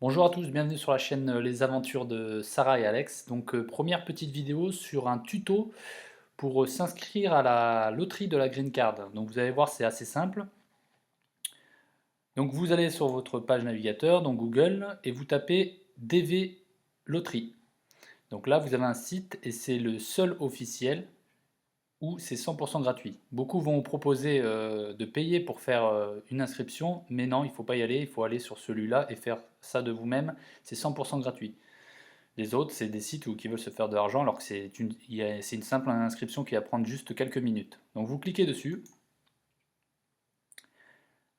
Bonjour à tous, bienvenue sur la chaîne Les Aventures de Sarah et Alex. Donc première petite vidéo sur un tuto pour s'inscrire à la loterie de la Green Card. Donc vous allez voir, c'est assez simple. Donc vous allez sur votre page navigateur, donc Google, et vous tapez DV Loterie. Donc là vous avez un site et c'est le seul officiel où c'est 100% gratuit. Beaucoup vont vous proposer de payer pour faire une inscription, mais non, il ne faut pas y aller, il faut aller sur celui-là et faire ça de vous-même, c'est 100% gratuit. Les autres, c'est des sites qui veulent se faire de l'argent alors que c'est une simple inscription qui va prendre juste quelques minutes. Donc vous cliquez dessus,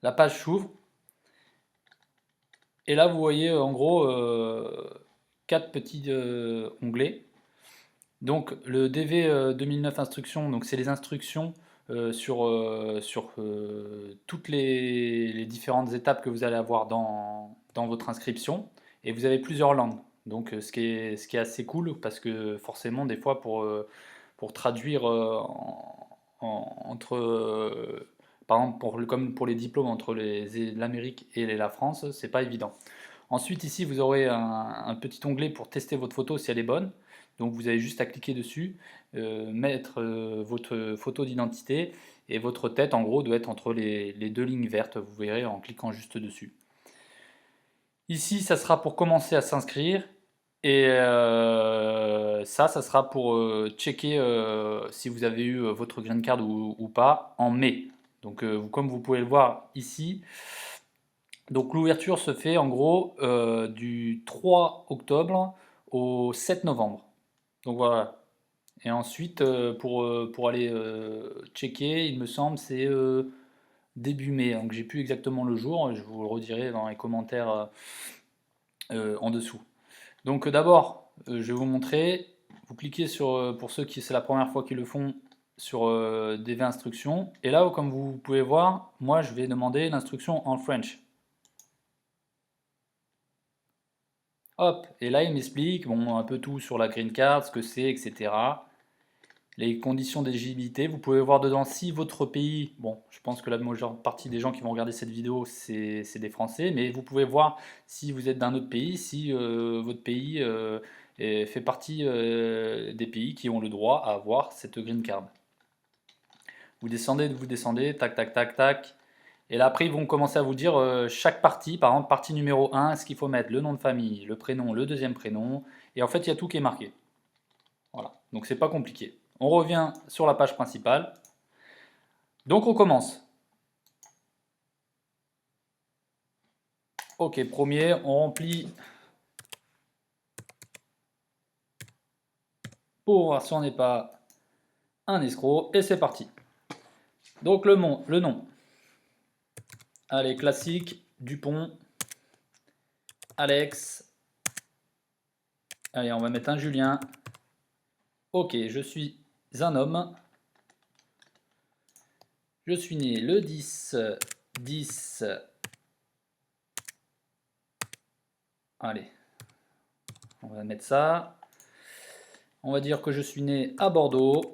la page s'ouvre, et là vous voyez en gros quatre petits onglets. Donc le DV 2009 instructions, donc c'est les instructions sur toutes les différentes étapes que vous allez avoir dans votre inscription. Et vous avez plusieurs langues. Donc ce qui est assez cool parce que forcément des fois pour traduire entre par exemple comme pour les diplômes entre l'Amérique et la France, c'est pas évident. Ensuite, ici, vous aurez un petit onglet pour tester votre photo si elle est bonne. Donc, vous avez juste à cliquer dessus, mettre votre photo d'identité et votre tête, en gros, doit être entre les deux lignes vertes. Vous verrez en cliquant juste dessus. Ici, ça sera pour commencer à s'inscrire. Et ça sera pour checker si vous avez eu votre green card ou pas en mai. Donc, comme vous pouvez le voir ici, donc l'ouverture se fait en gros du 3 octobre au 7 novembre. Donc voilà. Et ensuite, pour aller checker, il me semble, c'est début mai. Donc j'ai plus exactement le jour, je vous le redirai dans les commentaires en dessous. Donc d'abord, je vais vous montrer. Vous cliquez sur, pour ceux qui c'est la première fois qu'ils le font, sur DV instructions. Et là, comme vous pouvez voir, moi je vais demander l'instruction en French. Hop, et là il m'explique bon, un peu tout sur la green card, ce que c'est, etc. Les conditions d'éligibilité, vous pouvez voir dedans si votre pays, bon, je pense que la majeure partie des gens qui vont regarder cette vidéo, c'est des Français, mais vous pouvez voir si vous êtes d'un autre pays, si votre pays fait partie des pays qui ont le droit à avoir cette green card. Vous descendez, tac, tac, tac, tac. Et là, après, ils vont commencer à vous dire chaque partie, par exemple, partie numéro 1, ce qu'il faut mettre le nom de famille, le prénom, le deuxième prénom. Et en fait, il y a tout qui est marqué. Voilà. Donc, c'est pas compliqué. On revient sur la page principale. Donc, on commence. Ok, premier, on remplit pour voir si on n'est pas un escroc. Et c'est parti. Donc, le nom. Allez, classique, Dupont, Alex. Allez, on va mettre un Julien. Ok, je suis un homme. Je suis né le 10. Allez, on va mettre ça. On va dire que je suis né à Bordeaux.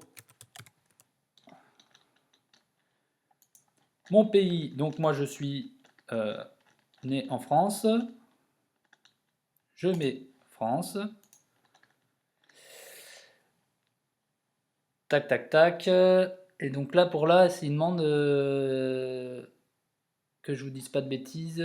Mon pays, donc moi je suis né en France. Je mets France. Tac, tac, tac. Et donc là, pour là, il demande que je vous dise pas de bêtises.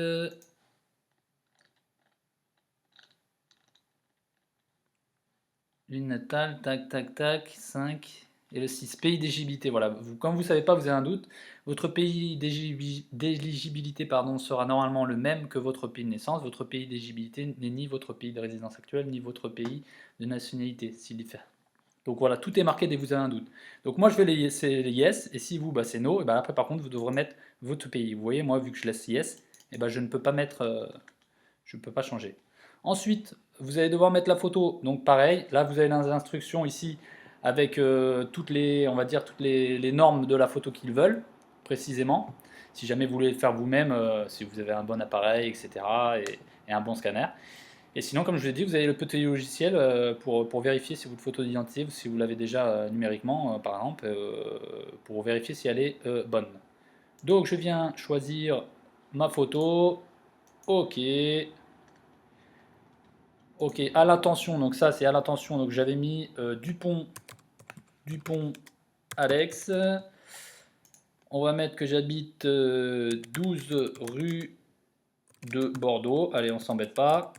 Ville natale, tac, tac, tac, 5. Et le 6, pays d'éligibilité. Voilà, comme vous ne savez pas, vous avez un doute. Votre pays d'éligibilité sera normalement le même que votre pays de naissance. Votre pays d'éligibilité n'est ni votre pays de résidence actuelle, ni votre pays de nationalité, s'il diffère. Donc voilà, tout est marqué dès que vous avez un doute. Donc moi je vais les yes, et si vous, bah, c'est no, et bah, après par contre vous devrez mettre votre pays. Vous voyez, moi vu que je laisse yes, et bah, je ne peux pas mettre, je ne peux pas changer. Ensuite, vous allez devoir mettre la photo. Donc pareil, là vous avez les instructions ici avec toutes les, on va dire toutes les normes de la photo qu'ils veulent précisément. Si jamais vous voulez le faire vous-même, si vous avez un bon appareil, etc. et un bon scanner. Et sinon, comme je vous l'ai dit, vous avez le petit logiciel pour vérifier si votre photo d'identité, si vous l'avez déjà numériquement, par exemple, pour vérifier si elle est bonne. Donc, je viens choisir ma photo. Ok. Ok, à l'attention, donc ça c'est à l'attention, donc j'avais mis Dupont Alex. On va mettre que j'habite 12 rue de Bordeaux. Allez, on s'embête pas.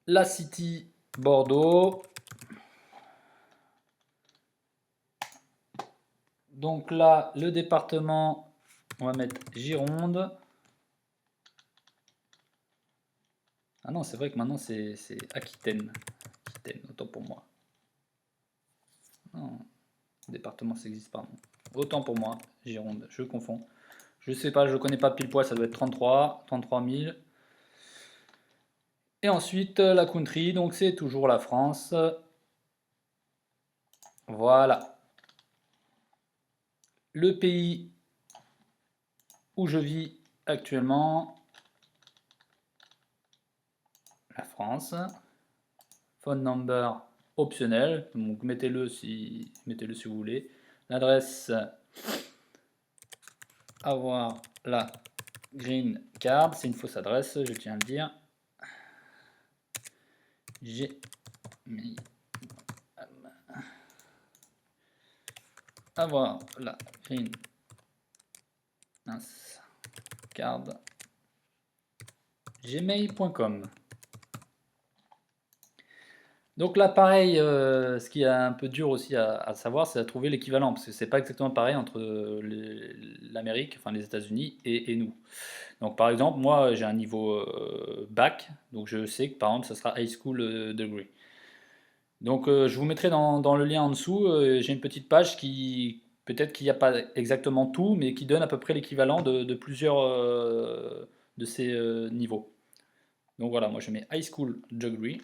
La City Bordeaux. Donc là, le département, on va mettre Gironde. Ah non, c'est vrai que maintenant c'est Aquitaine. Aquitaine, autant pour moi. Non, département, ça n'existe pas. Non. Autant pour moi, Gironde, je confonds. Je sais pas, je connais pas pile poil, ça doit être 33 000. Et ensuite, la country, donc c'est toujours la France. Voilà. Le pays où je vis actuellement, la France. Phone number optionnel, donc mettez-le si vous voulez. L'adresse, avoir la green card, c'est une fausse adresse, je tiens à le dire. J'ai mis avoir la green card gmail.com. Donc là, pareil, ce qui est un peu dur aussi à savoir, c'est à trouver l'équivalent, parce que c'est pas exactement pareil entre l'Amérique, enfin les États-Unis et nous. Donc par exemple, moi j'ai un niveau bac, donc je sais que par exemple ça sera high school degree. Donc je vous mettrai dans le lien en dessous, j'ai une petite page qui, peut-être qu'il n'y a pas exactement tout, mais qui donne à peu près l'équivalent de plusieurs de ces niveaux. Donc voilà, moi je mets high school degree.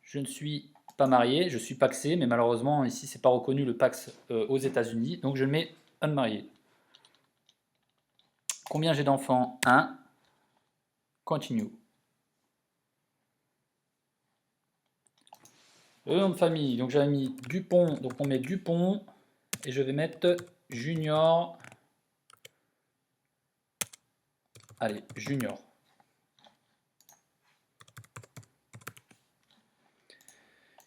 Je ne suis pas marié, je suis paxé, mais malheureusement ici c'est pas reconnu le pax aux États-Unis, donc je mets unmarié. Combien j'ai d'enfants? 1. Continue. Le nom de famille, donc j'avais mis Dupont, donc on met Dupont, et je vais mettre Junior. Allez, Junior.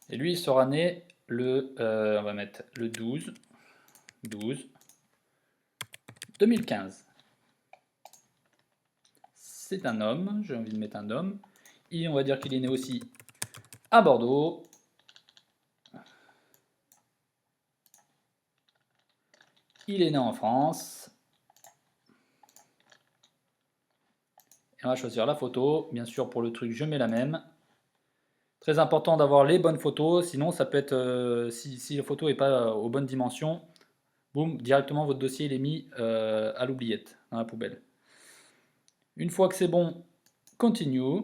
Et lui, il sera né on va mettre le 12 2015. C'est un homme, j'ai envie de mettre un homme. Et on va dire qu'il est né aussi à Bordeaux. Il est né en France. Et on va choisir la photo. Bien sûr, pour le truc, je mets la même. Très important d'avoir les bonnes photos, sinon ça peut être, si la photo n'est pas aux bonnes dimensions, boum, directement votre dossier il est mis à l'oubliette, dans la poubelle. Une fois que c'est bon, continue.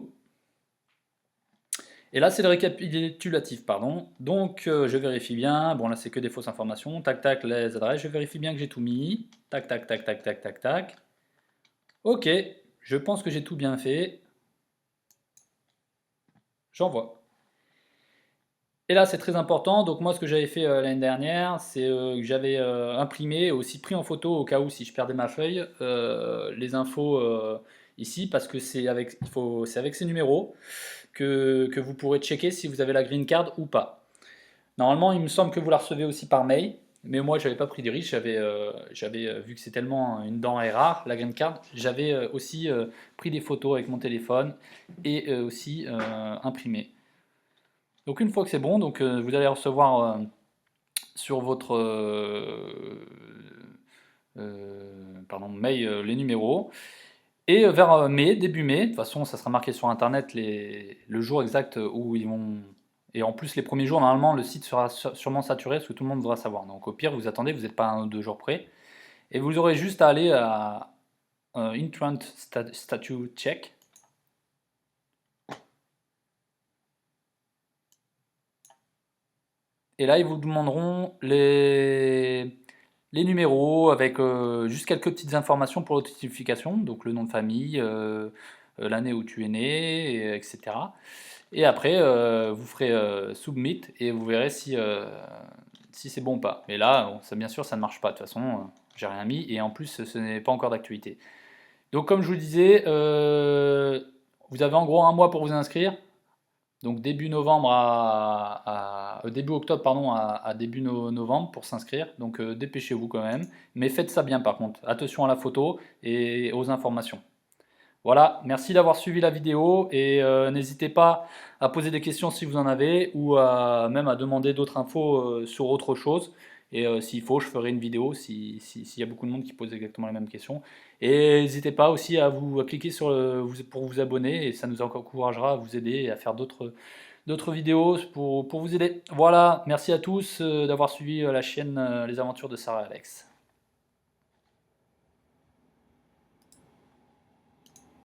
Et là c'est le récapitulatif, pardon. Donc je vérifie bien, bon là c'est que des fausses informations, tac tac les adresses, je vérifie bien que j'ai tout mis, tac tac tac tac tac tac tac. Ok, je pense que j'ai tout bien fait. J'envoie. Et là, c'est très important. Donc moi, ce que j'avais fait l'année dernière, c'est que j'avais imprimé et aussi pris en photo au cas où si je perdais ma feuille, les infos ici, parce que c'est avec ces numéros que vous pourrez checker si vous avez la green card ou pas. Normalement, il me semble que vous la recevez aussi par mail, mais moi, j'avais pas pris des risques. Vu que c'est tellement une denrée rare, la green card, j'avais aussi pris des photos avec mon téléphone et aussi imprimé. Donc une fois que c'est bon, donc vous allez recevoir sur votre mail les numéros. Et vers mai, début mai, de toute façon ça sera marqué sur internet le jour exact où ils vont. Et en plus les premiers jours, normalement le site sera sûrement saturé parce que tout le monde voudra savoir. Donc au pire vous attendez, vous n'êtes pas 1 ou 2 jours près. Et vous aurez juste à aller à Entrant Statue Check. Et là, ils vous demanderont les numéros avec juste quelques petites informations pour l'authentification, donc le nom de famille, l'année où tu es né, etc. Et après, vous ferez submit et vous verrez si c'est bon ou pas. Mais là, bon, ça, bien sûr, ça ne marche pas. De toute façon, j'ai rien mis et en plus, ce n'est pas encore d'actualité. Donc, comme je vous disais, Vous avez en gros un mois pour vous inscrire. Donc début novembre début octobre pardon, à début novembre pour s'inscrire. Donc dépêchez-vous quand même. Mais faites ça bien par contre. Attention à la photo et aux informations. Voilà, merci d'avoir suivi la vidéo et n'hésitez pas à poser des questions si vous en avez ou même à demander d'autres infos sur autre chose. Et s'il faut, je ferai une vidéo s'il y a beaucoup de monde qui pose exactement les mêmes questions. Et n'hésitez pas aussi à cliquer sur pour vous abonner et ça nous encouragera à vous aider et à faire d'autres vidéos pour vous aider. Voilà, merci à tous d'avoir suivi la chaîne Les Aventures de Sarah et Alex.